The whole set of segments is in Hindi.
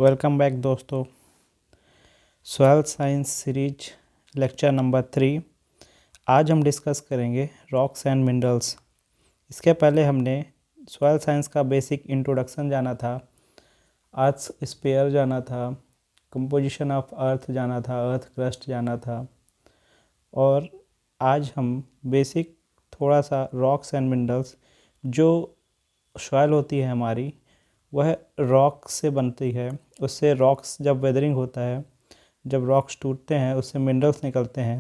वेलकम बैक दोस्तों। Soil science series lecture number 3। आज हम डिस्कस करेंगे रॉक्स एंड मिनरल्स। इसके पहले हमने सॉइल साइंस का बेसिक इंट्रोडक्शन जाना था, अर्थ स्पेयर जाना था, कंपोजिशन ऑफ अर्थ जाना था, अर्थ क्रस्ट जाना था, और आज हम बेसिक थोड़ा सा रॉक्स एंड मिनरल्स, जो सॉइल होती है हमारी वह रॉक से बनती है। उससे रॉक्स जब वेदरिंग होता है, जब रॉक्स टूटते हैं उससे मिनरल्स निकलते हैं।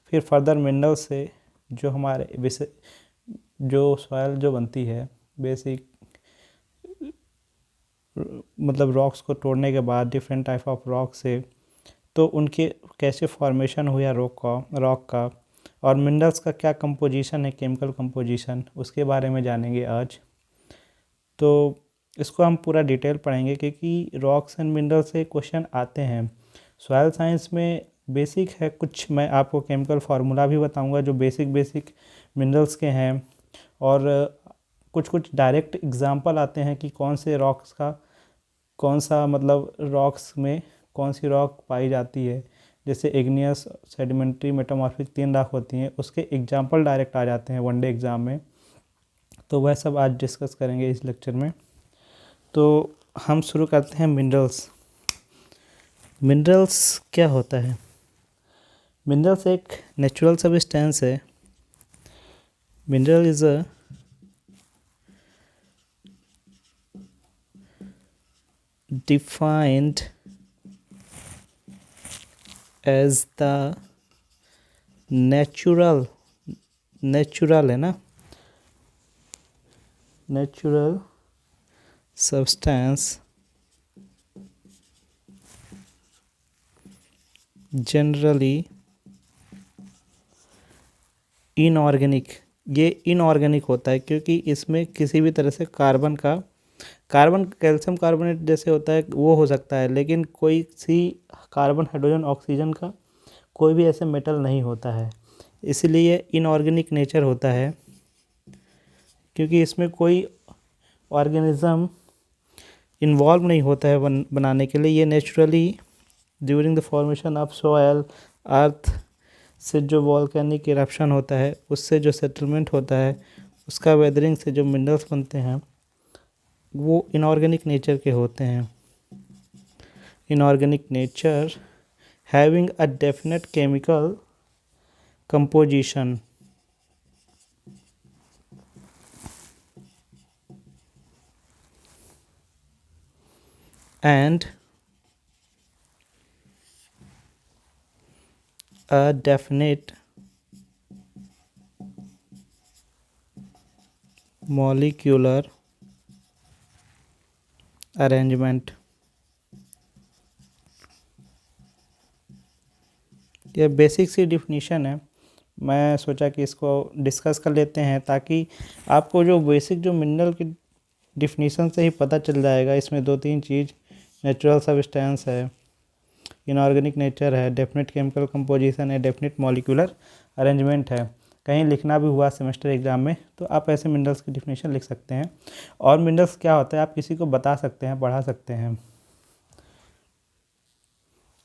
फिर फर्दर मिनरल्स से जो हमारे जो सॉइल जो बनती है बेसिक, मतलब रॉक्स को तोड़ने के बाद डिफरेंट टाइप ऑफ रॉक से, तो उनके कैसे फॉर्मेशन हुआ रॉक का और मिनरल्स का क्या कंपोजिशन है, केमिकल कंपोजिशन, उसके बारे में जानेंगे आज। तो इसको हम पूरा डिटेल पढ़ेंगे क्योंकि रॉक्स एंड मिनरल से क्वेश्चन आते हैं। सॉइल साइंस में बेसिक है कुछ, मैं आपको केमिकल फार्मूला भी बताऊंगा जो बेसिक मिनरल्स के हैं, और कुछ डायरेक्ट एग्जांपल आते हैं कि कौन से रॉक्स का कौन सा, मतलब रॉक्स में कौन सी रॉक पाई जाती है। जैसे इग्नियस, सेडिमेंट्री, मेटामॉर्फिक 3 रॉक होती हैं, उसके एग्जांपल डायरेक्ट आ जाते हैं वनडे एग्ज़ाम में। तो वह सब आज डिस्कस करेंगे इस लेक्चर में। तो हम शुरू करते हैं मिनरल्स। मिनरल्स क्या होता है? मिनरल्स एक नेचुरल सब्सटेंस है। Mineral is a defined as the natural है ना, नेचुरल सब्सटेंस जनरली इनऑर्गेनिक। ये इनऑर्गेनिक होता है क्योंकि इसमें किसी भी तरह से कार्बन कैल्शियम कार्बोनेट जैसे होता है वो हो सकता है, लेकिन कोई सी कार्बन, हाइड्रोजन, ऑक्सीजन का कोई भी ऐसे मेटल नहीं होता है। इसलिए इनऑर्गेनिक नेचर होता है क्योंकि इसमें कोई ऑर्गेनिज्म इन्वॉल्व नहीं होता है बनाने के लिए। ये naturally during the formation of soil, earth से जो वॉल्केनिक इरप्शन होता है उससे जो सेटलमेंट होता है, उसका वेदरिंग से जो मिनरल्स बनते हैं वो इनऑर्गेनिक नेचर के होते हैं। Inorganic nature having a definite chemical composition and a definite molecular arrangement। यह बेसिक सी डिफिनीशन है, मैं सोचा कि इसको डिस्कस कर लेते हैं ताकि आपको जो बेसिक जो मिनरल की डिफिनीशन से ही पता चल जाएगा। इसमें 2-3 चीज़, नेचुरल सब्सटेंस है, इनऑर्गेनिक नेचर है, डेफिनेट केमिकल कंपोजिशन है, डेफिनेट मॉलिक्यूलर अरेंजमेंट है। कहीं लिखना भी हुआ सेमेस्टर एग्जाम में तो आप ऐसे मिनरल्स की डिफिनीशन लिख सकते हैं। और मिनरल्स क्या होता है आप किसी को बता सकते हैं, पढ़ा सकते हैं।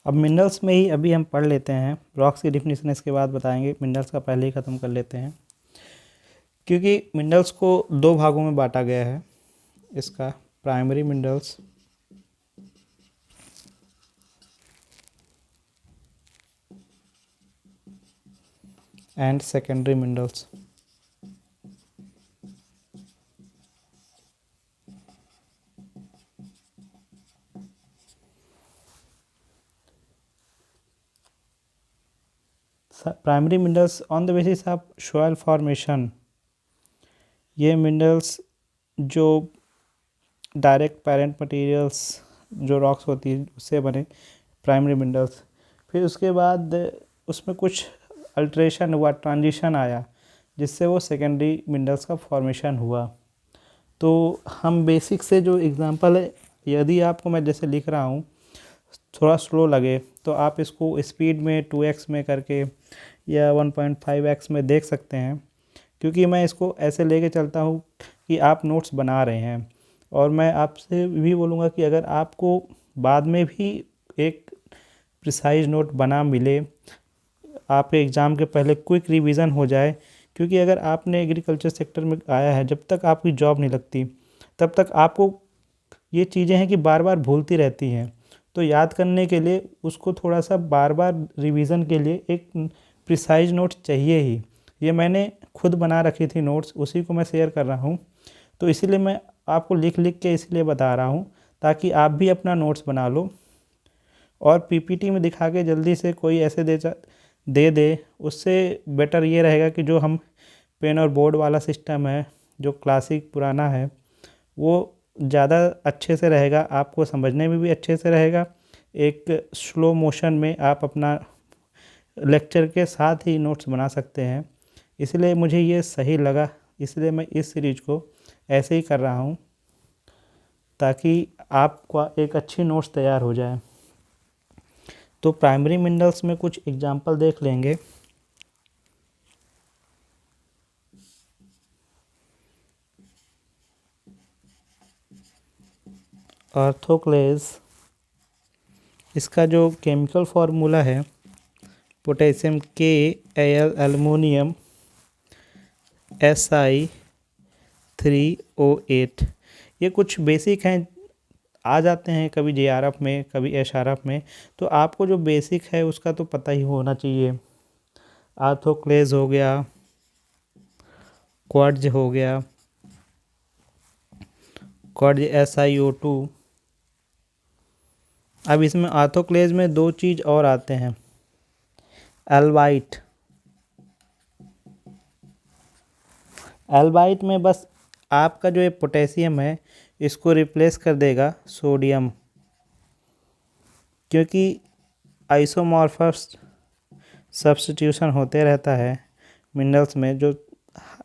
अब मिनरल्स में ही अभी हम पढ़ लेते हैं, रॉक्स की डिफिनीशन इसके बाद बताएंगे, मिनरल्स का पहले ही ख़त्म कर लेते हैं क्योंकि मिनरल्स को 2 भागों में बांटा गया है। इसका primary minerals and secondary minerals. Primary minerals on the basis of soil formation, ये मिनरल्स जो डायरेक्ट पेरेंट मटेरियल्स जो रॉक्स होती है उससे बने प्राइमरी मिनरल्स। फिर उसके बाद उसमें कुछ अल्ट्रेशन हुआ, ट्रांजिशन आया, जिससे वो सेकेंडरी मिनरल्स का फॉर्मेशन हुआ। तो हम बेसिक से जो एग्जांपल है, यदि आपको मैं जैसे लिख रहा हूँ थोड़ा स्लो लगे तो आप इसको स्पीड में 2x में करके या 1.5x में देख सकते हैं, क्योंकि मैं इसको ऐसे लेके चलता हूँ कि आप नोट्स बना रहे हैं। और मैं आपसे भी बोलूँगा कि अगर आपको बाद में भी एक प्रिसाइज नोट बना मिले, आपके एग्ज़ाम के पहले क्विक रिवीजन हो जाए। क्योंकि अगर आपने एग्रीकल्चर सेक्टर में आया है, जब तक आपकी जॉब नहीं लगती तब तक आपको ये चीज़ें हैं कि बार बार भूलती रहती हैं। तो याद करने के लिए उसको थोड़ा सा बार बार रिवीजन के लिए एक प्रिसाइज नोट चाहिए ही। ये मैंने खुद बना रखी थी नोट्स, उसी को मैं शेयर कर रहा हूँ। तो इसीलिए मैं आपको लिख लिख के इसलिए बता रहा हूँ ताकि आप भी अपना नोट्स बना लो और पीपीटी में दिखा के जल्दी से कोई ऐसे दे दे। उससे बेटर ये रहेगा कि जो हम पेन और बोर्ड वाला सिस्टम है, जो क्लासिक पुराना है, वो ज़्यादा अच्छे से रहेगा, आपको समझने में भी अच्छे से रहेगा। एक स्लो मोशन में आप अपना लेक्चर के साथ ही नोट्स बना सकते हैं। इसलिए मुझे ये सही लगा, इसलिए मैं इस सीरीज को ऐसे ही कर रहा हूँ ताकि आपका एक अच्छी नोट्स तैयार हो जाए। तो प्राइमरी मिनरल्स में कुछ एग्जांपल देख लेंगे। ऑर्थोक्लेज, इसका जो केमिकल फार्मूला है पोटेशियम KAl एल्युमिनियम Si3O8। ये कुछ बेसिक हैं, आ जाते हैं कभी JRF में कभी SRF में, तो आपको जो बेसिक है उसका तो पता ही होना चाहिए। ऑर्थोक्लेज हो गया, क्वार्ट्ज हो गया, क्वार्ट्ज SiO2। अब इसमें ऑर्थोक्लेज में दो चीज़ और आते हैं, एल्बाइट। एल्बाइट में बस आपका जो ये पोटेशियम है इसको रिप्लेस कर देगा सोडियम, क्योंकि आइसोमॉर्फस सब्स्टिट्यूशन होते रहता है मिनरल्स में, जो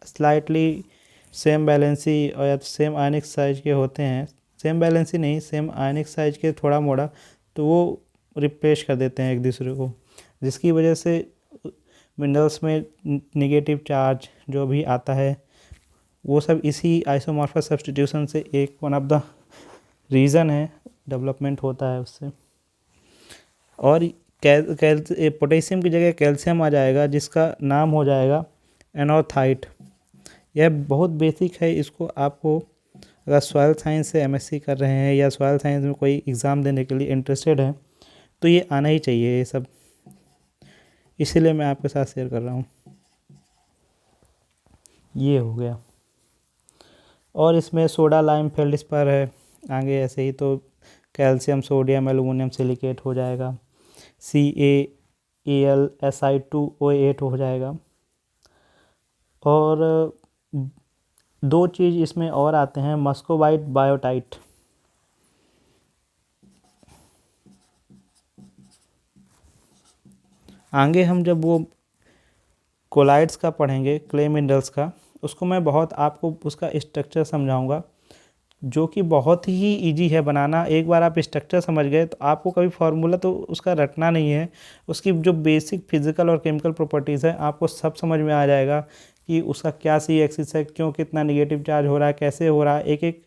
स्लाइटली सेम बैलेंसी और या सेम आयनिक साइज के होते हैं। सेम बैलेंसी नहीं, सेम आयनिक साइज के थोड़ा मोड़ा, तो वो रिप्लेस कर देते हैं एक दूसरे को, जिसकी वजह से मिनरल्स में नेगेटिव चार्ज जो भी आता है वो सब इसी आइसोमॉर्फस सब्स्टिट्यूशन से एक वन ऑफ द रीज़न है, डेवलपमेंट होता है उससे। और पोटेशियम की जगह कैल्शियम आ जाएगा, जिसका नाम हो जाएगा एनोथाइट। यह बहुत बेसिक है, इसको आपको अगर सॉइल साइंस से MSc कर रहे हैं या सॉइल साइंस में कोई एग्ज़ाम देने के लिए इंटरेस्टेड है तो ये आना ही चाहिए ये सब, इसीलिए मैं आपके साथ शेयर कर रहा हूँ। ये हो गया। और इसमें सोडा लाइम फेल्डस्पार है आगे ऐसे ही, तो कैल्शियम सोडियम एल्युमिनियम सिलिकेट हो जाएगा, CaAl Si2O8 हो जाएगा। और दो चीज़ इसमें और आते हैं, मस्कोबाइट बायोटाइट। आगे हम जब वो कोलाइड्स का पढ़ेंगे, क्ले मिनरल्स का, उसको मैं बहुत आपको उसका स्ट्रक्चर समझाऊंगा, जो कि बहुत ही इजी है बनाना। एक बार आप स्ट्रक्चर समझ गए तो आपको कभी फार्मूला तो उसका रटना नहीं है, उसकी जो बेसिक फिजिकल और केमिकल प्रॉपर्टीज़ है आपको सब समझ में आ जाएगा कि उसका क्या C एक्सिस है, क्यों कितना निगेटिव चार्ज हो रहा है, कैसे हो रहा है, एक एक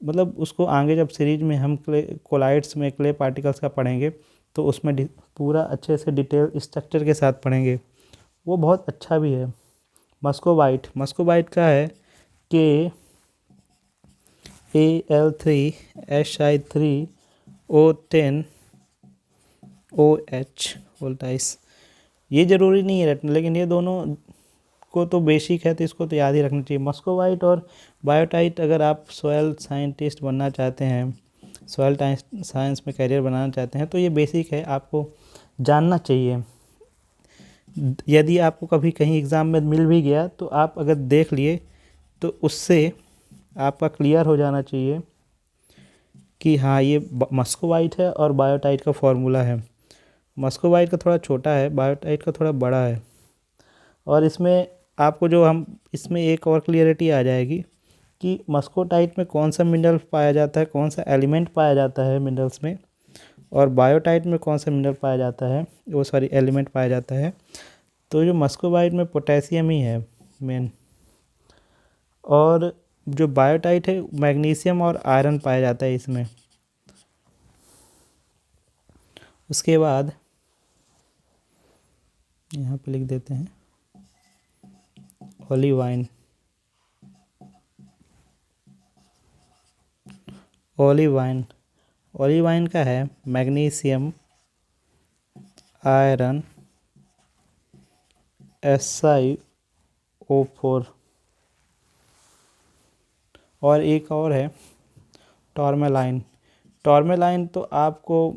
मतलब उसको आगे जब सीरीज में हम कोलाइड्स में क्ले पार्टिकल्स का पढ़ेंगे तो उसमें पूरा अच्छे से डिटेल स्ट्रक्चर के साथ पढ़ेंगे, वो बहुत अच्छा भी है। मस्कोबाइट, मस्कोबाइट का है KAl3Si3O10OH वोल्टाइस। ये ज़रूरी नहीं है रटना, लेकिन ये दोनों को तो बेसिक है तो इसको तो याद ही रखना चाहिए। मस्कोबाइट और बायोटाइट, अगर आप सॉयल साइंटिस्ट बनना चाहते हैं, सॉयल साइंस में करियर बनाना चाहते हैं तो ये बेसिक है, आपको जानना चाहिए। यदि आपको कभी कहीं एग्ज़ाम में मिल भी गया तो आप अगर देख लिए तो उससे आपका क्लियर हो जाना चाहिए कि हाँ ये मस्कोबाइट है और बायोटाइट का फॉर्मूला है। मस्कोबाइट का थोड़ा छोटा है, बायोटाइट का थोड़ा बड़ा है। और इसमें आपको जो हम इसमें एक और क्लियरिटी आ जाएगी कि मस्कोटाइट में कौन सा मिनरल पाया जाता है, कौन सा एलिमेंट पाया जाता है मिनरल्स में, और बायोटाइट में कौन सा मिनरल पाया जाता है, वो सॉरी एलिमेंट पाया जाता है। तो जो मस्कोबाइट में पोटेशियम ही है मेन, और जो बायोटाइट है मैग्नीशियम और आयरन पाया जाता है इसमें। उसके बाद यहाँ पे लिख देते हैं ओलिवाइन। ओलिवाइन ओलिवाइन का है मैग्नीशियम, आयरन, SiO4 और एक और है टॉर्मेलाइन। टॉर्मेलाइन तो आपको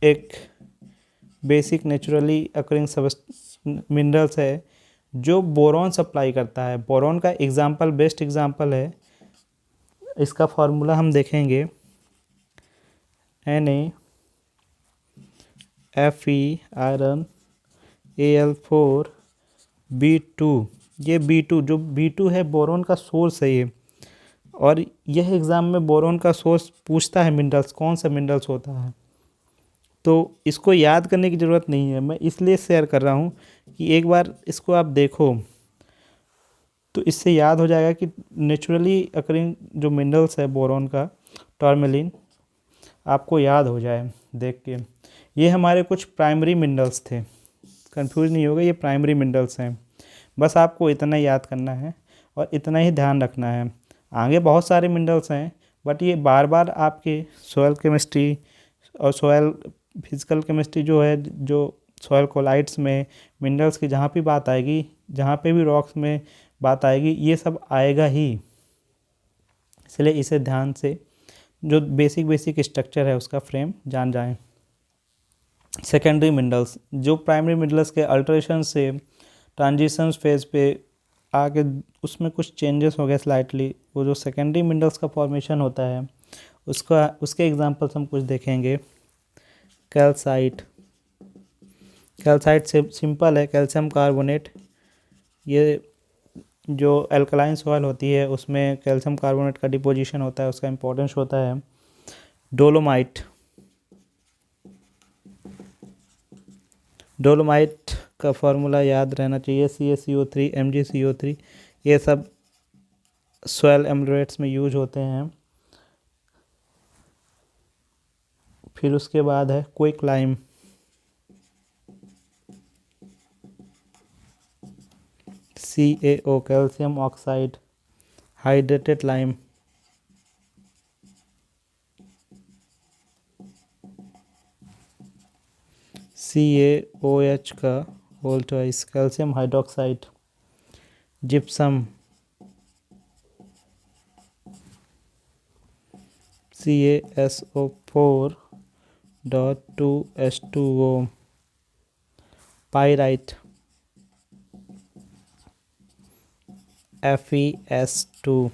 एक बेसिक नेचुरली अकरिंग मिनरल्स है जो बोरॉन सप्लाई करता है। बोरॉन का एग्जाम्पल, बेस्ट एग्जाम्पल है, इसका फार्मूला हम देखेंगे NaFe आयरन Al4B2। ये B2 जो B2 है बोरॉन का सोर्स है ये, और यह एग्ज़ाम में बोरॉन का सोर्स पूछता है मिनरल्स, कौन सा मिनरल्स होता है। तो इसको याद करने की ज़रूरत नहीं है, मैं इसलिए शेयर कर रहा हूँ कि एक बार इसको आप देखो तो इससे याद हो जाएगा कि नेचुरली अकरिंग जो मिनरल्स है बोरॉन का, टॉर्मेलिन, आपको याद हो जाए देख के। ये हमारे कुछ प्राइमरी मिनरल्स थे, कंफ्यूज नहीं होगा, ये प्राइमरी मिनरल्स हैं। बस आपको इतना याद करना है और इतना ही ध्यान रखना है। आगे बहुत सारे मिनरल्स हैं, बट ये बार बार आपके सॉयल केमिस्ट्री और सॉयल फिजिकल केमिस्ट्री जो है, जो सॉयल कोलाइड्स में मिनरल्स की जहाँ भी बात आएगी, जहाँ पे भी रॉक्स में बात आएगी, ये सब आएगा ही। इसलिए इसे ध्यान से जो बेसिक स्ट्रक्चर है उसका फ्रेम जान जाएं। सेकेंडरी मिनरल्स, जो प्राइमरी मिनरल्स के अल्ट्रेशन से ट्रांजिशन फेज पे आके उसमें कुछ चेंजेस हो गए स्लाइटली, वो जो सेकेंडरी मिनरल्स का फॉर्मेशन होता है उसके एग्जांपल्स हम कुछ देखेंगे। कैल्साइट से सिंपल है, कैल्शियम कार्बोनेट। ये जो एल्कलाइन सॉइल होती है उसमें कैल्शियम कार्बोनेट का डिपोजिशन होता है, उसका इम्पोर्टेंस होता है। डोलोमाइट का फार्मूला याद रहना चाहिए, CaCO3 MgCO3। ये सब सॉइल एम्लोरेट्स में यूज होते हैं। फिर उसके बाद है quicklime, CaO calcium oxide, hydrated lime, CaOH का whole twice, calcium hydroxide, gypsum, CaSO4.2H2O, pyrite, FeS2,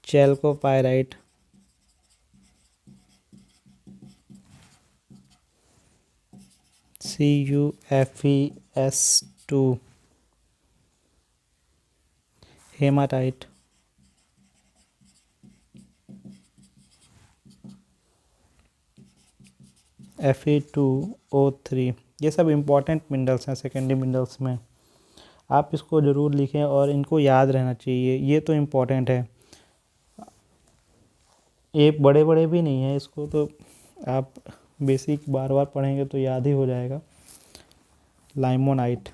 chalcopyrite, CuFeS2, haematite, Fe2O3। ये सब इम्पॉर्टेंट मिनरल्स हैं सेकेंडरी मिनरल्स में, आप इसको ज़रूर लिखें और इनको याद रहना चाहिए, ये तो इम्पॉर्टेंट है। ये बड़े बड़े भी नहीं है, इसको तो आप बेसिक बार बार पढ़ेंगे तो याद ही हो जाएगा। लाइमोनाइट,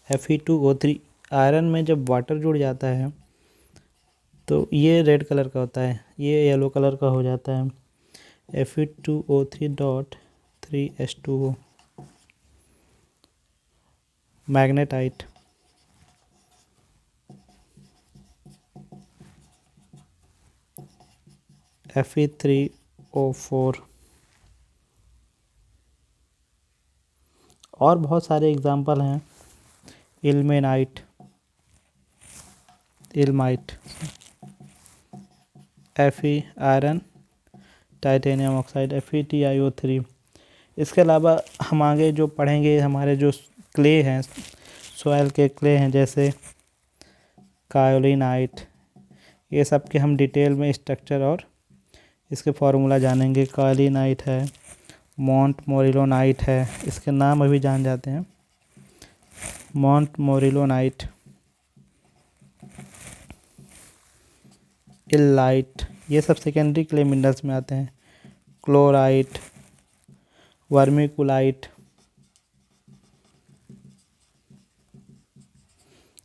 Fe2O3। आयरन में जब वाटर जुड़ जाता है तो ये रेड कलर का होता है, ये येलो कलर का हो जाता है, Fe2O3.3H2O। Magnetite, Fe3O4। और बहुत सारे एग्जाम्पल हैं, ilmenite, Fe iron, titanium oxide, FeTiO3। इसके अलावा हम आगे जो पढ़ेंगे, हमारे जो क्ले हैं, सॉयल के क्ले हैं, जैसे कायोलिनाइट, ये सब के हम डिटेल में स्ट्रक्चर और इसके फार्मूला जानेंगे। कायोलिनाइट है, मोंटमोरिलोनाइट है, इसके नाम अभी जान जाते हैं। मोंटमोरिलोनाइट, इलाइट, ये सब सेकेंडरी क्ले मिनरल्स में आते हैं। क्लोराइट, वर्मिकुलाइट,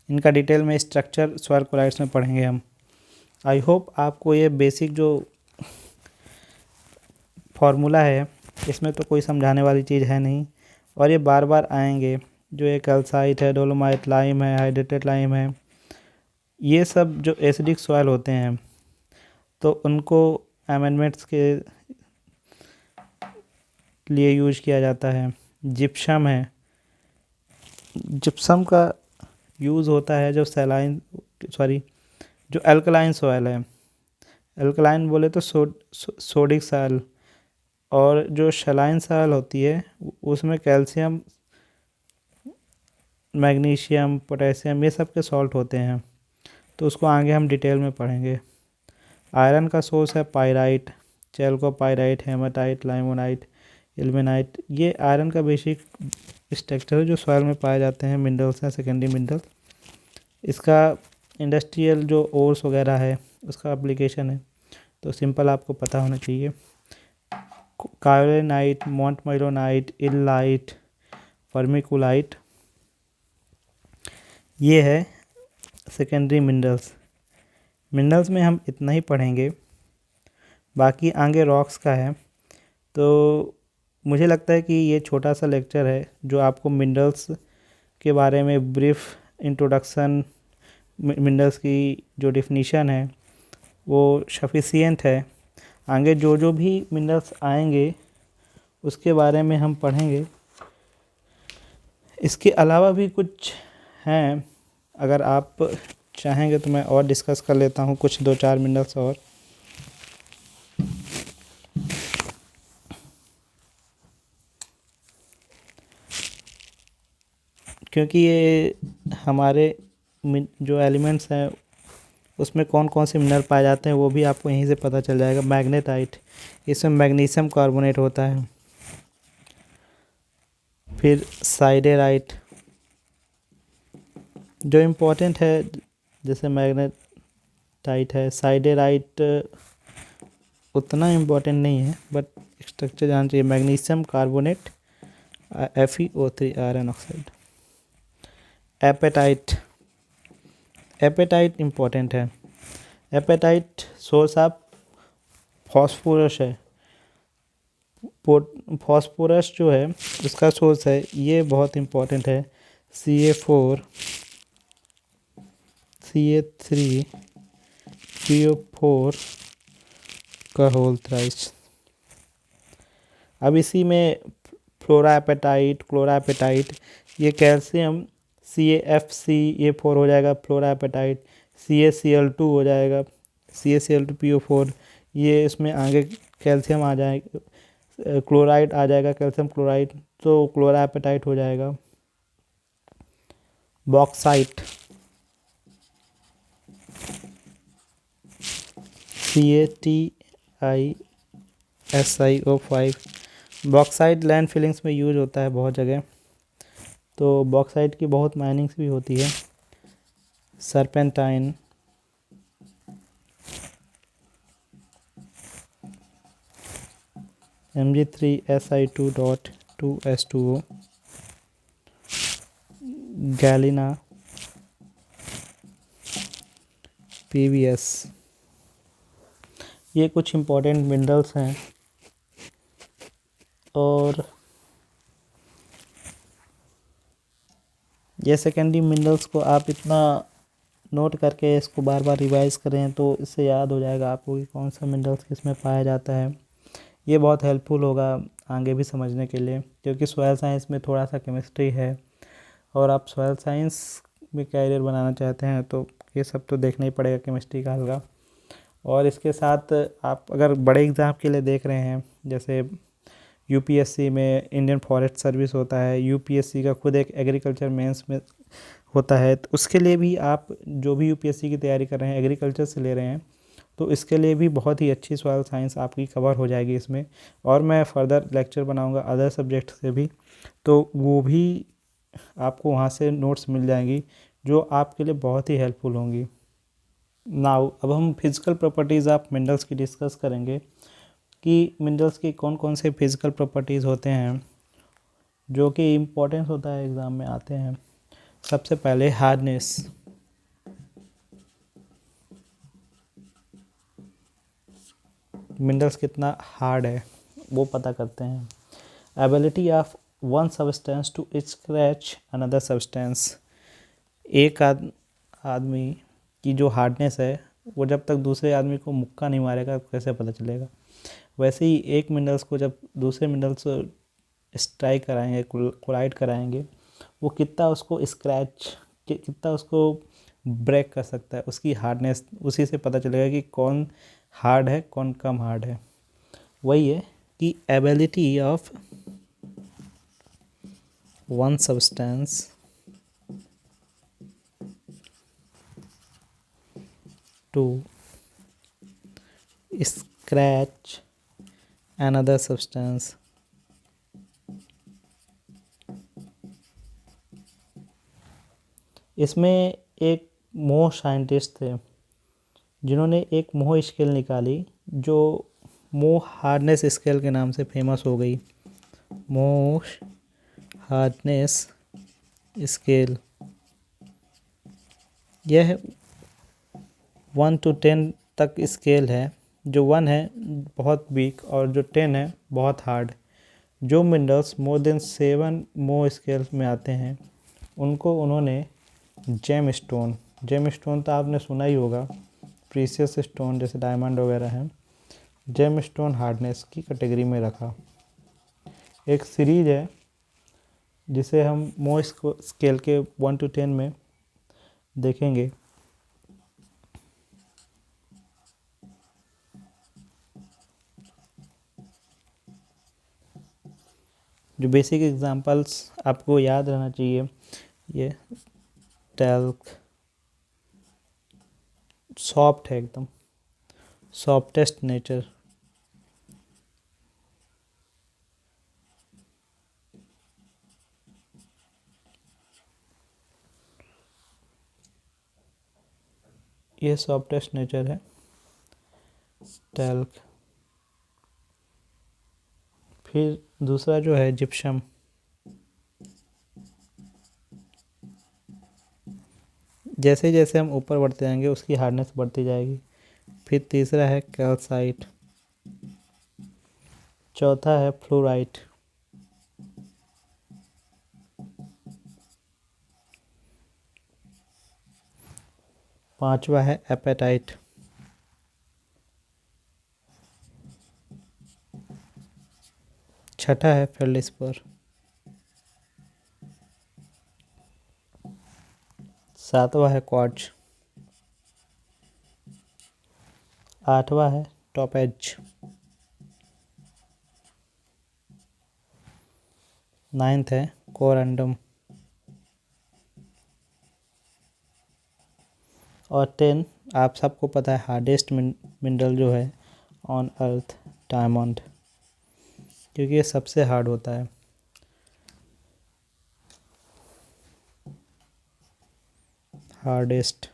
इनका डिटेल में स्ट्रक्चर सॉइल कोलाइट्स में पढ़ेंगे हम। आई होप आपको ये बेसिक जो फार्मूला है इसमें तो कोई समझाने वाली चीज़ है नहीं, और ये बार बार आएंगे। जो ये कैल्साइट है, डोलोमाइट, लाइम है, हाइड्रेटेड लाइम है, ये सब जो एसिडिक सॉइल होते हैं तो उनको अमेंडमेंट्स के लिए यूज किया जाता है। जिप्सम है, जिप्सम का यूज़ होता है जो जो अल्कलाइन सॉइल है। अल्कलाइन बोले तो सोडिक सॉइल, और जो सलाइन सॉइल होती है उसमें कैल्शियम, मैग्नीशियम, पोटेशियम, ये सब के सॉल्ट होते हैं, तो उसको आगे हम डिटेल में पढ़ेंगे। आयरन का सोर्स है पाइराइट, चैल्कोपाइराइट, हेमाटाइट, लाइमोनाइट, इल्मेनाइट। ये आयरन का बेसिक स्ट्रक्चर है जो सॉइल में पाए जाते हैं, मिनरल्स हैं, सेकेंडरी मिनरल्स। इसका इंडस्ट्रियल जो ओर्स वगैरह है उसका एप्लीकेशन है, तो सिंपल आपको पता होना चाहिए। कायोलिनाइट, मोंटमोरोनाइट, इलाइट, वर्मिकुलाइट, ये है सेकेंडरी मिनरल्स। मिनरल्स में हम इतना ही पढ़ेंगे, बाकी आगे रॉक्स का है। तो मुझे लगता है कि ये छोटा सा लेक्चर है जो आपको मिनरल्स के बारे में ब्रीफ इंट्रोडक्शन, मिनरल्स की जो डिफिनीशन है वो सफिशिएंट है। आगे जो जो भी मिनरल्स आएंगे उसके बारे में हम पढ़ेंगे। इसके अलावा भी कुछ हैं, अगर आप चाहेंगे तो मैं और डिस्कस कर लेता हूँ कुछ 2-4 मिनरल्स और। क्योंकि ये हमारे जो एलिमेंट्स हैं उसमें कौन कौन से मिनरल पाए जाते हैं वो भी आपको यहीं से पता चल जाएगा। मैग्नेटाइट, इसमें मैग्नीशियम कार्बोनेट होता है। फिर साइडेराइट जो इम्पोर्टेंट है, जैसे मैग्नेटाइट है, साइडेराइट उतना इम्पोर्टेंट नहीं है बट स्ट्रक्चर जानना चाहिए। Magnesium carbonate, FeO3 iron oxide. Apatite, apatite important है। एपेटाइट सोर्स ऑफ फॉस्फोरस है। फॉस्फोरस जो है उसका सोर्स है, ये बहुत इम्पोर्टेंट है। Ca4, Ca3, PO4 का होल थ्राइस। अब इसी में फ्लोरापेटाइट, क्लोरापेटाइट, ये कैल्शियम CaFC4 हो जाएगा फ्लोरापेटाइट, CaCl2 हो जाएगा, CaCl2PO4, ये इसमें आगे कैल्शियम आ जाएगा, क्लोराइड आ जाएगा, कैल्शियम क्लोराइड, तो क्लोरापेटाइट हो जाएगा। Bauxite, CaTiSiO5, bauxite land fillings में यूज होता है बहुत जगह, तो बॉक्साइट की बहुत माइनिंग्स भी होती है। सरपेंटाइन, Mg3Si2.2S2O, गैलिना, PbS, ये कुछ इम्पोर्टेंट मिनरल्स हैं। और ये सेकेंडरी मिनरल्स को आप इतना नोट करके इसको बार बार रिवाइज करें तो इससे याद हो जाएगा आपको कि कौन सा मिनरल्स किस में पाया जाता है। ये बहुत हेल्पफुल होगा आगे भी समझने के लिए, क्योंकि सॉइल साइंस में थोड़ा सा केमिस्ट्री है और आप सॉइल साइंस में कैरियर बनाना चाहते हैं तो ये सब तो देखना ही पड़ेगा केमिस्ट्री का हल्का। और इसके साथ आप अगर बड़े एग्ज़ाम के लिए देख रहे हैं, जैसे यूपीएससी में इंडियन फॉरेस्ट सर्विस होता है, यूपीएससी का खुद एक एग्रीकल्चर मेंस में होता है, तो उसके लिए भी आप जो भी यूपीएससी की तैयारी कर रहे हैं एग्रीकल्चर से ले रहे हैं तो इसके लिए भी बहुत ही अच्छी सॉइल साइंस आपकी कवर हो जाएगी इसमें। और मैं फर्दर लेक्चर बनाऊंगा अदर सब्जेक्ट से भी, तो वो भी आपको वहाँ से नोट्स मिल जाएंगी जो आपके लिए बहुत ही हेल्पफुल होंगी। नाउ अब हम फिजिकल प्रॉपर्टीज़ ऑफ मिनरल्स की डिस्कस करेंगे कि मिनरल्स की कौन कौन से फिजिकल प्रॉपर्टीज़ होते हैं जो कि इम्पोर्टेंस होता है, एग्ज़ाम में आते हैं। सबसे पहले हार्डनेस। मिनरल्स कितना हार्ड है वो पता करते हैं। Ability of one substance to scratch another substance. एक आदमी की जो हार्डनेस है वो जब तक दूसरे आदमी को मुक्का नहीं मारेगा कैसे पता चलेगा। वैसे ही एक मिनरल्स को जब दूसरे मिनरल्स स्ट्राइक कराएंगे, कोलाइड कराएंगे, वो कितना उसको स्क्रैच, कितना उसको ब्रेक कर सकता है, उसकी हार्डनेस उसी से पता चलेगा कि कौन हार्ड है कौन कम हार्ड है। वही है कि ability of one substance to scratch another substance। इसमें एक मोह साइंटिस्ट थे जिन्होंने एक मोह स्केल निकाली जो मोह हार्डनेस स्केल के नाम से फेमस हो गई। मोह हार्डनेस स्केल, यह 1 to 10 तक स्केल है। जो 1 है बहुत वीक और जो 10 है बहुत हार्ड। जो मिनरल्स मोर देन 7 मोह स्केल में आते हैं उनको उन्होंने जेम स्टोन तो आपने सुना ही होगा, प्रीशियस स्टोन जैसे डायमंड वगैरह हैं, जेम स्टोन हार्डनेस की कैटेगरी में रखा। एक सीरीज है जिसे हम मोह स्केल के 1 to 10 में देखेंगे। जो बेसिक एग्जांपल्स आपको याद रहना चाहिए, ये टैल्क सॉफ्ट है एकदम, सॉफ्टेस्ट नेचर। ये सॉफ्टेस्ट नेचर है टैल्क। फिर दूसरा जो है जिप्सम, जैसे जैसे हम ऊपर बढ़ते जाएंगे उसकी हार्डनेस बढ़ती जाएगी। फिर तीसरा है कैल्साइट। चौथा है फ्लोराइट। पांचवा है एपेटाइट। छठा है फेल्डस्पर। सातवां है क्वार्ट्ज। आठवां है टॉपेज। नाइन्थ है कोरंडम। और 10 आप सबको पता है हार्डेस्ट मिनरल जो है ऑन अर्थ, डायमंड, क्योंकि ये सबसे हार्ड होता है। हार्डेस्ट।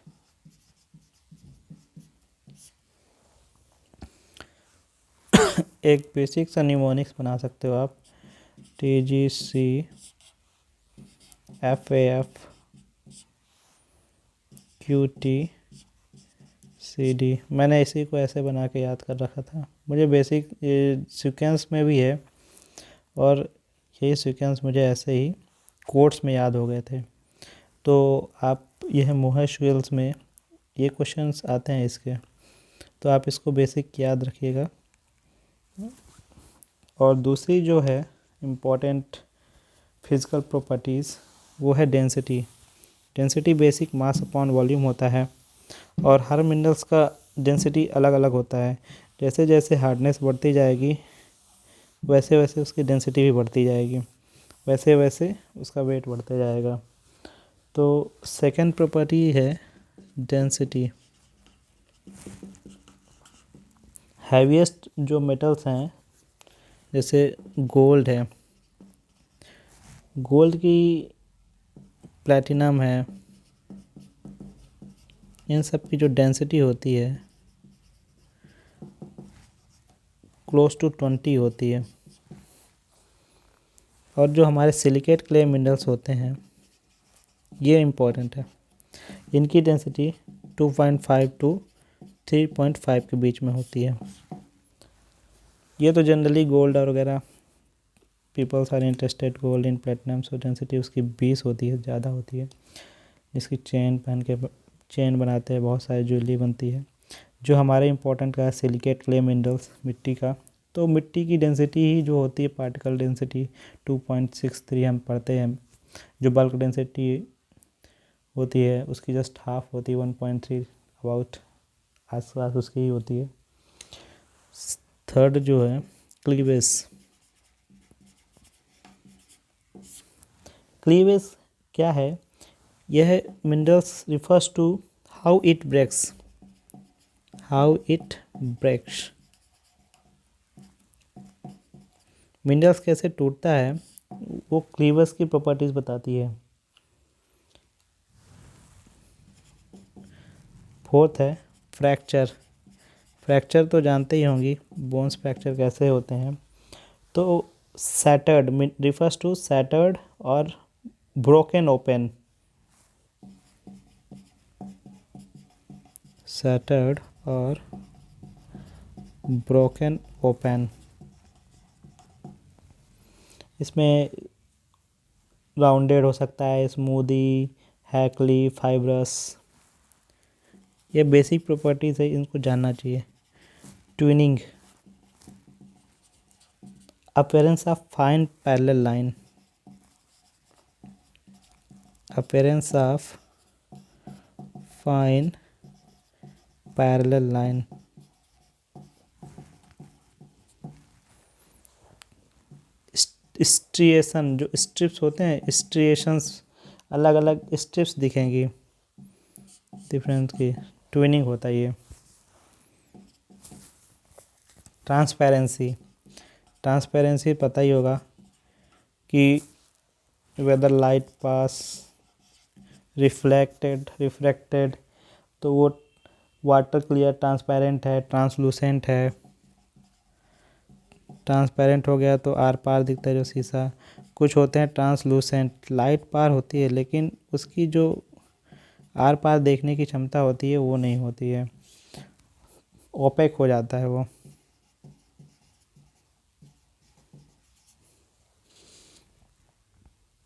एक बेसिक सा निमोनिक्स बना सकते हो आप, TgC FAF QTCD। मैंने इसी को ऐसे बना के याद कर रखा था, मुझे बेसिक ये सीक्वेंस में भी है और यही सीक्वेंस मुझे ऐसे ही कोड्स में याद हो गए थे। तो आप यह मोहेशुअल्स में ये क्वेश्चंस आते हैं इसके, तो आप इसको बेसिक याद रखिएगा। और दूसरी जो है इम्पोर्टेंट फिज़िकल प्रॉपर्टीज़ वो है density. Density basic mass upon volume होता है और हर मिनरल्स का डेंसिटी अलग अलग होता है। जैसे जैसे हार्डनेस बढ़ती जाएगी वैसे वैसे उसकी डेंसिटी भी बढ़ती जाएगी, वैसे वैसे उसका वेट बढ़ते जाएगा। तो सेकंड प्रॉपर्टी है डेंसिटी। हैवीएस्ट जो मेटल्स हैं जैसे गोल्ड है, गोल्ड की प्लैटिनम है, इन सब की जो डेंसिटी होती है क्लोज टू 20 होती है। और जो हमारे सिलिकेट क्ले मिनरल्स होते हैं ये इम्पोर्टेंट है, इनकी डेंसिटी 2.5 टू 3.5 के बीच में होती है। ये तो जनरली गोल्ड और वगैरह peoples are interested gold in platinum, so density उसकी 20 होती है, ज़्यादा होती है। इसकी चेन पहन के चेन बनाते हैं, बहुत सारी ज्वेलरी बनती है। जो हमारे इंपॉर्टेंट का है सिलिकेट क्ले मिनरल्स मिट्टी का, तो मिट्टी की डेंसिटी ही जो होती है पार्टिकल डेंसिटी 2.63 हम पढ़ते हैं। जो बल्क डेंसिटी होती है उसकी जस्ट हाफ होती है 1.3 अबाउट, आसपास उसकी ही होती है। थर्ड जो है क्लीवेज। क्लीवेज क्या है? यह minerals refers to how it breaks, minerals कैसे टूटता है वो क्लीवेज की प्रॉपर्टीज बताती है। फोर्थ है फ्रैक्चर तो जानते ही होंगी, बोन्स फ्रैक्चर कैसे होते हैं। तो सैटर्ड रिफर्स टू सैटर्ड और ब्रोकन ओपन, सैटर्ड और ब्रोकन ओपन। इसमें राउंडेड हो सकता है, स्मूदी, हैकली, फाइब्रस, ये बेसिक प्रॉपर्टीज़ है, इनको जानना चाहिए। Twinning, appearance of fine parallel line, appearance of fine parallel line. Striation, जो स्ट्रिप्स होते हैं, स्ट्रिएशंस, अलग अलग स्ट्रिप्स दिखेंगी डिफरेंस की, ट्विनिंग होता है ये। ट्रांसपेरेंसी पता ही होगा कि वेदर लाइट पास रिफ्रैक्टेड, तो वो वाटर क्लियर ट्रांसपेरेंट है, ट्रांसलूसेंट है। ट्रांसपेरेंट हो गया तो आर पार दिखता है जो शीशा। कुछ होते हैं ट्रांसलूसेंट, लाइट पार होती है लेकिन उसकी जो आर पार देखने की क्षमता होती है वो नहीं होती है, ओपेक हो जाता है वो।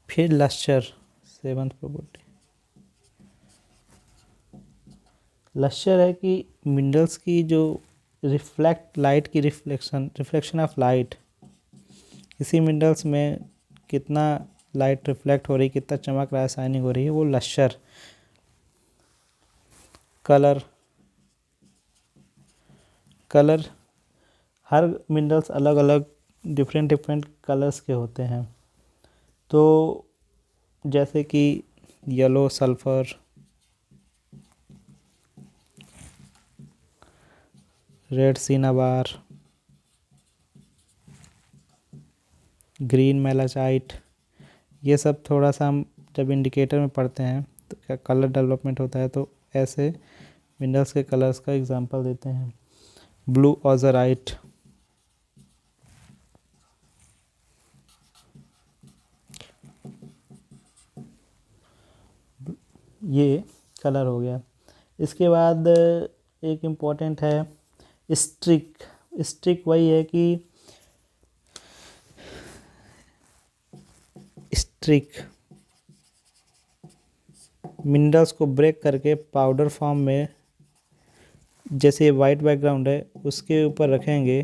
फिर लस्चर, सेवंथ प्रॉपर्टी लस्चर है कि मिनरल्स की जो लाइट की रिफ्लेक्शन ऑफ लाइट, किसी मिनरल्स में कितना लाइट रिफ्लेक्ट हो रही, कितना चमक रहा है, शाइनिंग हो रही है, वो लस्चर। कलर हर मिनरल्स अलग अलग डिफरेंट कलर्स के होते हैं। तो जैसे कि yellow sulphur, red cinnabar, green malachite, ये सब थोड़ा सा हम जब इंडिकेटर में पढ़ते हैं तो क्या कलर डेवलपमेंट होता है, तो ऐसे मिनरल्स के कलर्स का एग्जांपल देते हैं। ब्लू ऑजराइट, ये कलर हो गया। इसके बाद एक इम्पोर्टेंट है स्ट्रिक वही है कि स्ट्रिक मिनरल्स को ब्रेक करके पाउडर फॉर्म में, जैसे वाइट बैकग्राउंड है उसके ऊपर रखेंगे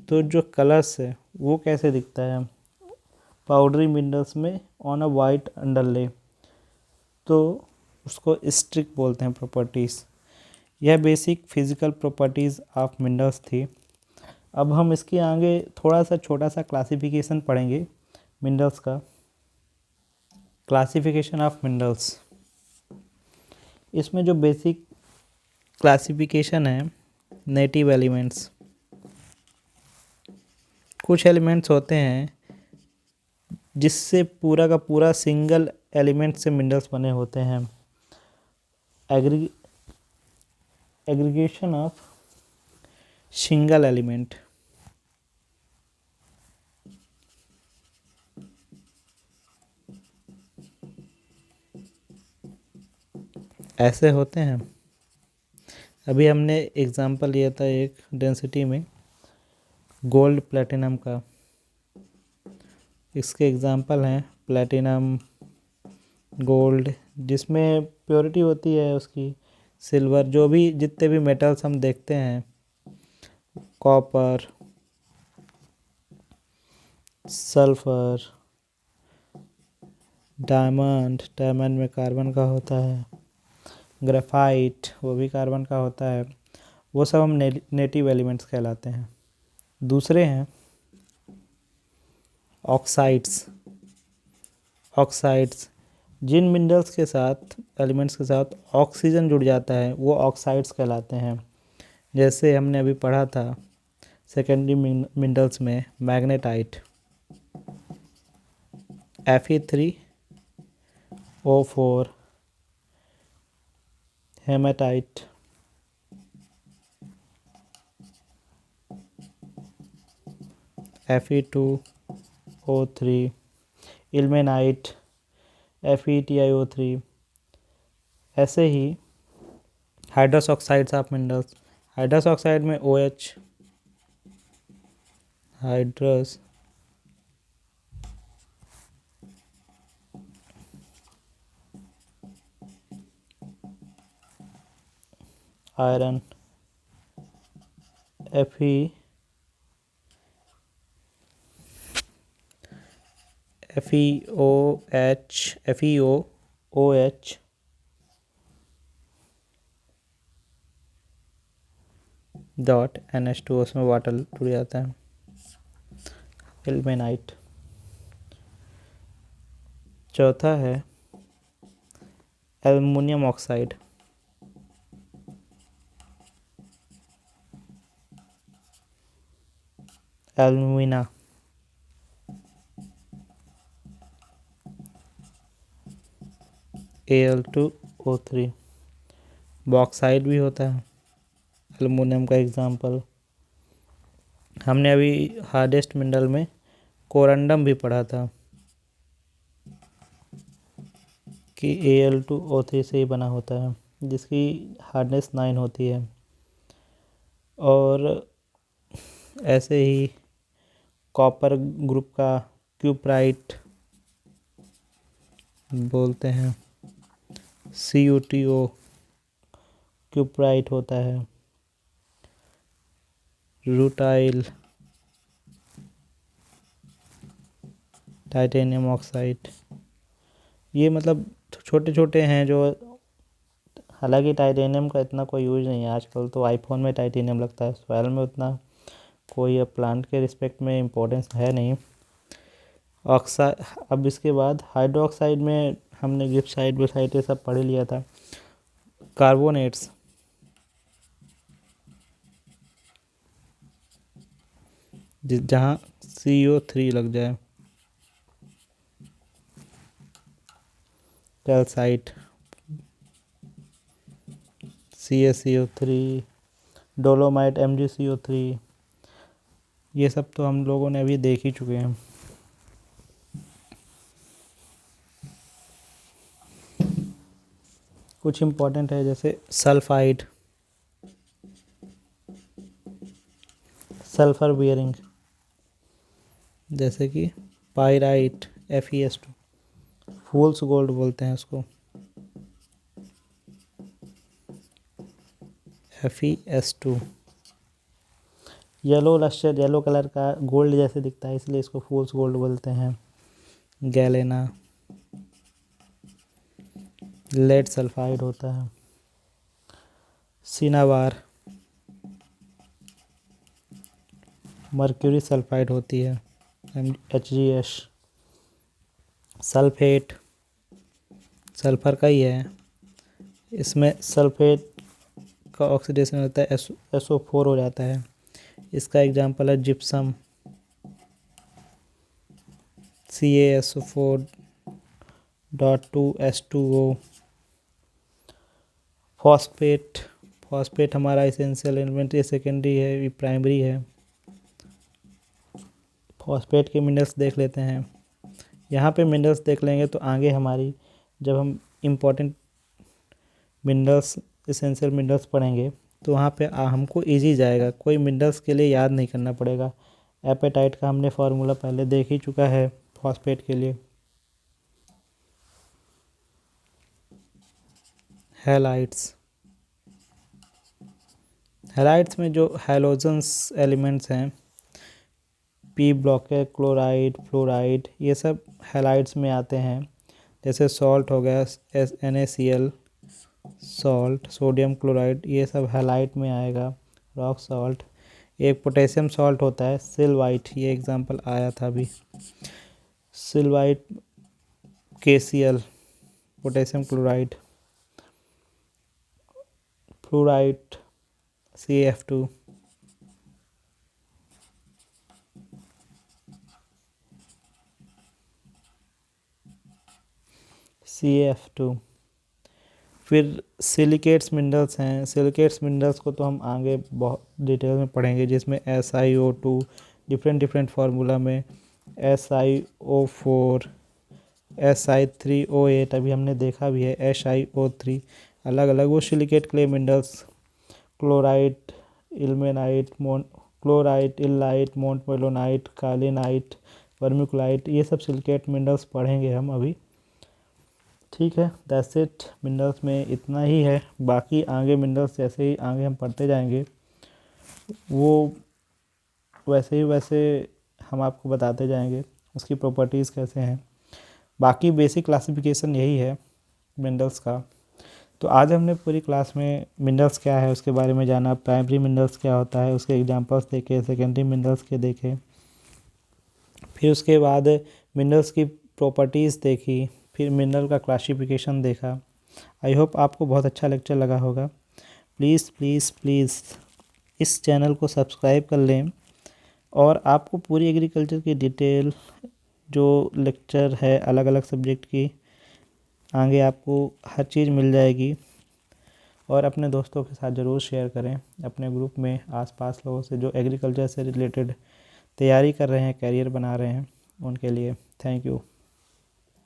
तो जो कलर्स है वो कैसे दिखता है पाउडरी मिनरल्स में ऑन अ वाइट अंडरले, तो उसको स्ट्रिक बोलते हैं प्रॉपर्टीज़। यह basic physical properties of minerals थी। अब हम इसके आगे थोड़ा सा छोटा सा क्लासिफिकेशन पढ़ेंगे मिनरल्स का। क्लासिफिकेशन ऑफ मिनरल्स, इसमें जो बेसिक क्लासिफिकेशन है, नेटिव एलिमेंट्स, कुछ एलिमेंट्स होते हैं जिससे पूरा का पूरा सिंगल एलिमेंट से मिनरल्स बने होते हैं। Aggregation of single element. ऐसे होते हैं। अभी हमने एग्जांपल लिया था एक डेंसिटी में गोल्ड प्लेटिनम का। इसके एग्जांपल हैं प्लेटिनम, गोल्ड, जिसमें प्योरिटी होती है उसकी, सिल्वर, जो भी जितने भी मेटल्स हम देखते हैं, कॉपर, सल्फर, डायमंड, डायमंड में कार्बन का होता है, ग्रेफाइट वो भी कार्बन का होता है, वो सब हम नेटिव एलिमेंट्स कहलाते हैं। दूसरे हैं ऑक्साइड्स। ऑक्साइड्स जिन मिनरल्स के साथ, एलिमेंट्स के साथ ऑक्सीजन जुड़ जाता है वो ऑक्साइड्स कहलाते हैं। जैसे हमने अभी पढ़ा था सेकेंडरी मिनरल्स में magnetite, Fe3O4, hematite, Fe2O3, ilmenite, FeTiO3। ऐसे ही hydrous oxides of minerals, hydrous oxide में OH, hydrous iron, FeOH dot NH2, उसमें वाटर जुड़ जाता है, इल्मेनाइट। चौथा है aluminium oxide, alumina, Al2O3। Bauxite भी होता है एल्युमिनियम का एग्जाम्पल। हमने अभी हार्डेस्ट मिनरल में कोरंडम भी पढ़ा था कि Al2O3 से ही बना होता है, जिसकी हार्डनेस 9 होती है। और ऐसे ही कॉपर ग्रुप का क्यूप्राइट बोलते हैं, CuTO क्यूप्राइट होता है, रूटाइल, टाइटेनियम ऑक्साइड। ये मतलब छोटे छोटे हैं जो, हालांकि टाइटेनियम का इतना कोई यूज नहीं है आजकल, तो आईफोन में टाइटेनियम लगता है, सॉइल में उतना कोई अब प्लांट के रिस्पेक्ट में इम्पोर्टेंस है नहीं। ऑक्साइड, अब इसके बाद हाइड्रोक्साइड में हमने गिब्साइट वेसाइट ये सब पढ़ ही लिया था। कार्बोनेट्स, जहाँ CO3 लग जाए, कैल्साइट, CaCO3, डोलोमाइट, MgCO3, ये सब तो हम लोगों ने अभी देख ही चुके हैं। कुछ इम्पोर्टेंट है जैसे सल्फाइड, सल्फर बियरिंग, जैसे कि पायराइट, FeS2, फूल्स गोल्ड बोलते हैं उसको, FeS2। Yellow lustre, yellow colour का गोल्ड जैसे दिखता है इसलिए इसको फूल्स गोल्ड बोलते हैं। गैलेना, लेड सल्फाइड होता है। सिनाबार, मर्क्यूरी सल्फाइड होती है, HgS। सल्फेट, सल्फर का ही है, इसमें सल्फेट का ऑक्सीडेशन होता है, SO4 हो जाता है। इसका एग्जांपल है जिप्सम, CaSO4.2H2O। फॉस्फेट, फॉस्फेट हमारा एसेंशियल एलिमेंट, ये सेकेंडरी है, ये प्राइमरी है। फॉस्फेट के मिनरल्स देख लेते हैं। यहाँ पे मिनरल्स देख लेंगे तो आगे हमारी जब हम इम्पोर्टेंट मिनरल्स, एसेंशियल मिनरल्स पढ़ेंगे तो वहाँ पे हमको इजी जाएगा, कोई मिनरल्स के लिए याद नहीं करना पड़ेगा। एपेटाइट का हमने फार्मूला पहले देख ही चुका है फॉस्फेट के लिए। हैलाइड्स, हैलाइड्स में जो हैलोजन्स एलिमेंट्स हैं, पी ब्लॉक है, क्लोराइड, फ्लोराइड, ये सब हैलाइड्स में आते हैं। जैसे सॉल्ट हो गया, NaCl, सॉल्ट, सोडियम क्लोराइड, ये सब हैलाइड में आएगा। रॉक सॉल्ट, एक पोटेशियम सॉल्ट होता है सिल्वाइट, ये एग्जांपल आया था अभी, सिल्वाइट, KCl, potassium chloride, fluoride, CF2, CF2। फिर सिलिकेट्स मिनरल्स हैं। सिलिकेट्स मिनरल्स को तो हम आगे बहुत डिटेल में पढ़ेंगे, जिसमें SiO2 डिफरेंट फार्मूला में, SiO4, Si3O8 अभी हमने देखा भी है, HiO3, अलग अलग वो silicate clay minerals, chloride, ilmenite, chlorite, illite, montmorillonite, kaolinite, vermiculite, ये सब सिलिकेट मिनरल्स पढ़ेंगे हम अभी। ठीक है, दैट्स इट। मिनरल्स में इतना ही है, बाकी आगे मिनरल्स जैसे ही आगे हम पढ़ते जाएंगे वो वैसे हम आपको बताते जाएंगे उसकी प्रॉपर्टीज़ कैसे हैं। बाकी बेसिक क्लासिफिकेशन यही है मिनरल्स का। तो आज हमने पूरी क्लास में मिनरल्स क्या है उसके बारे में जाना, प्राइमरी मिनरल्स क्या होता है उसके एग्जांपल्स देखे, सेकेंडरी मिनरल्स के देखे, फिर उसके बाद मिनरल्स की प्रॉपर्टीज़ देखी, फिर मिनरल का क्लासिफिकेशन देखा। आई होप आपको बहुत अच्छा लेक्चर लगा होगा। प्लीज़ प्लीज़ प्लीज़ इस चैनल को सब्सक्राइब कर लें, और आपको पूरी एग्रीकल्चर की डिटेल जो लेक्चर है अलग अलग सब्जेक्ट की, आगे आपको हर चीज़ मिल जाएगी। और अपने दोस्तों के साथ ज़रूर शेयर करें, अपने ग्रुप में आसपास लोगों से जो एग्रीकल्चर से रिलेटेड तैयारी कर रहे हैं, कैरियर बना रहे हैं, उनके लिए। Thank you.